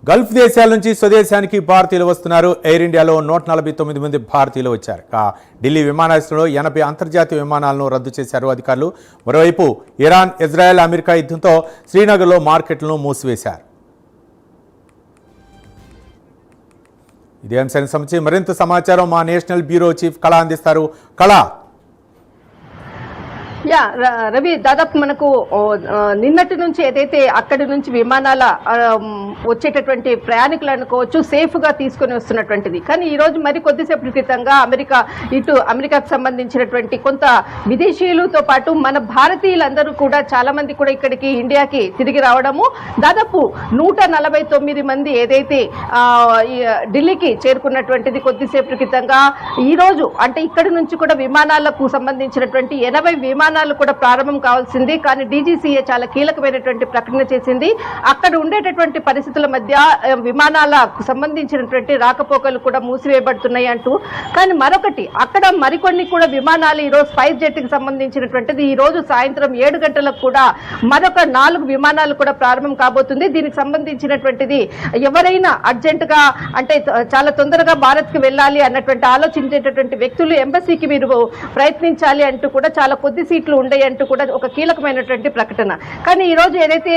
Gulf దేశాల నుంచి స్వదేశానికి భారతీయులు వస్తున్నారు. ఎయిర్ ఇండియాలో 149 మంది భారతీయులు వచ్చారు. ఢిల్లీ విమానాశ్రయంలో 80 అంతర్జాతీయ విమానాలను రద్దు చేశారు అధికారులు. మరోవైపు ఇరాన్, ఇజ్రాయెల్, అమెరికా యుద్ధంతో శ్రీనగర్లో మార్కెట్లను మూసివేశారు. ఇదే అంశానికి సంబంధించి మరింత సమాచారం మా నేషనల్ బ్యూరో చీఫ్ కళ అందిస్తారు. కళ, రవి, దాదాపు మనకు నిన్నటి నుంచి ఏదైతే అక్కడి నుంచి విమానాల వచ్చేటటువంటి ప్రయాణికులు అనుకోవచ్చు సేఫ్ గా తీసుకుని వస్తున్నటువంటిది. కానీ ఈ రోజు మరి కొద్దిసేపటి క్రితంగా అమెరికాకు సంబంధించినటువంటి కొంత విదేశీయులతో పాటు మన భారతీయులందరూ కూడా చాలా మంది కూడా ఇక్కడికి ఇండియాకి తిరిగి రావడము, దాదాపు 149 మంది ఏదైతే ఢిల్లీకి చేరుకున్నటువంటిది కొద్దిసేపటి క్రితంగా. ఈ రోజు అంటే ఇక్కడి నుంచి కూడా విమానాలకు సంబంధించినటువంటి 80 విమానాలు కూడా ప్రారంభం కావాల్సింది. కానీ డీజీసీఏ చాలా కీలకమైనటువంటి ప్రకటన చేసింది. అక్కడ ఉండేటటువంటి పరిస్థితుల మధ్య విమానాలకు సంబంధించినటువంటి రాకపోకలు కూడా మూసివేయబడుతున్నాయి అంటూ. కానీ మరొకటి, అక్కడ మరికొన్ని కూడా విమానాలు ఈరోజు స్పైస్ జెట్ కి సంబంధించినటువంటిది ఈ రోజు సాయంత్రం 7 గంటలకు కూడా మరొక 4 విమానాలు కూడా ప్రారంభం కాబోతుంది. దీనికి సంబంధించినటువంటిది ఎవరైనా అర్జెంట్ గా అంటే చాలా తొందరగా భారత్ కి వెళ్ళాలి అన్నటువంటి ఆలోచించేటటువంటి వ్యక్తులు ఎంబసీకి మీరు ప్రయత్నించాలి అంటూ కూడా చాలా కొద్ది సీట్లు ఉండయి అంటూ కూడా ఒక కీలకమైనటువంటి ప్రకటన. కానీ ఈ రోజు ఏదైతే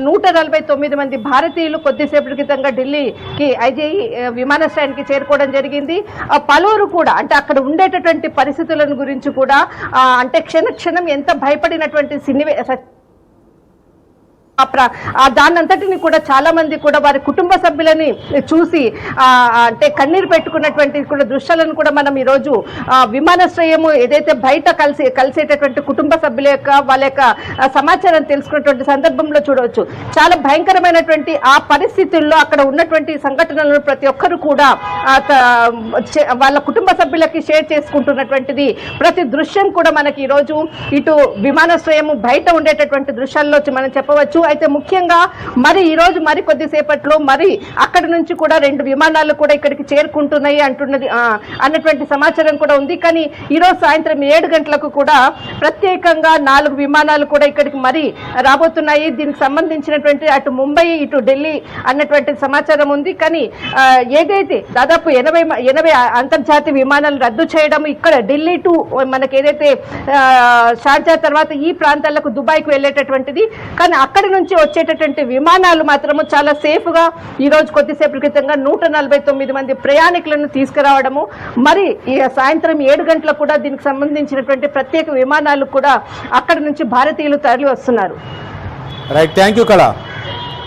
149 మంది భారతీయులు కొద్దిసేపటి క్రితంగా ఢిల్లీకి ఐజేఈ విమానాశ్రయానికి చేరుకోవడం జరిగింది. పలువురు కూడా అంటే అక్కడ ఉండేటటువంటి పరిస్థితులను గురించి కూడా అంటే క్షణం ఎంత భయపడినటువంటి దాన్నంతటిని కూడా చాలా మంది కూడా వారి కుటుంబ సభ్యులని చూసి అంటే కన్నీరు పెట్టుకున్నటువంటి కూడా దృశ్యాలను కూడా మనం ఈరోజు విమానాశ్రయము ఏదైతే బయట కలిసేటటువంటి కుటుంబ సభ్యుల యొక్క వాళ్ళ యొక్క సమాచారం తెలుసుకున్నటువంటి సందర్భంలో చూడవచ్చు. చాలా భయంకరమైనటువంటి ఆ పరిస్థితుల్లో అక్కడ ఉన్నటువంటి సంఘటనలను ప్రతి ఒక్కరు కూడా వాళ్ళ కుటుంబ సభ్యులకి షేర్ చేసుకుంటున్నటువంటిది ప్రతి దృశ్యం కూడా మనకి ఈరోజు ఇటు విమానాశ్రయము బయట ఉండేటటువంటి దృశ్యాల్లో మనం చెప్పవచ్చు. అయితే ముఖ్యంగా మరి ఈ రోజు మరి కొద్దిసేపట్లో మరి అక్కడి నుంచి కూడా 2 విమానాలు కూడా ఇక్కడికి చేరుకుంటున్నాయి అన్నటువంటి సమాచారం కూడా ఉంది. కానీ ఈ రోజు సాయంత్రం 7 గంటలకు కూడా ప్రత్యేకంగా 4 విమానాలు కూడా ఇక్కడికి మరి రాబోతున్నాయి. దీనికి సంబంధించినటువంటి అటు ముంబై ఇటు ఢిల్లీ అన్నటువంటి సమాచారం ఉంది. కానీ ఏదైతే దాదాపు 80 అంతర్జాతీయ విమానాలు రద్దు చేయడం, ఇక్కడ ఢిల్లీ టు మనకి ఏదైతే షార్జా తర్వాత ఈ ప్రాంతాలకు దుబాయ్కి వెళ్ళేటటువంటిది. కానీ అక్కడి నుంచి వచ్చేటటువంటి విమానాలు మాత్రము చాలా సేఫ్ గా ఈ రోజు కొద్దిసేపటి క్రితంగా 149 మంది ప్రయాణికులను తీసుకురావడము, మరి ఈ సాయంత్రం 7 గంటలకు కూడా దీనికి సంబంధించినటువంటి ప్రత్యేక విమానాలు కూడా అక్కడి నుంచి భారతీయులు తరలి వస్తున్నారు. రైట్, థ్యాంక్ యూ కళ.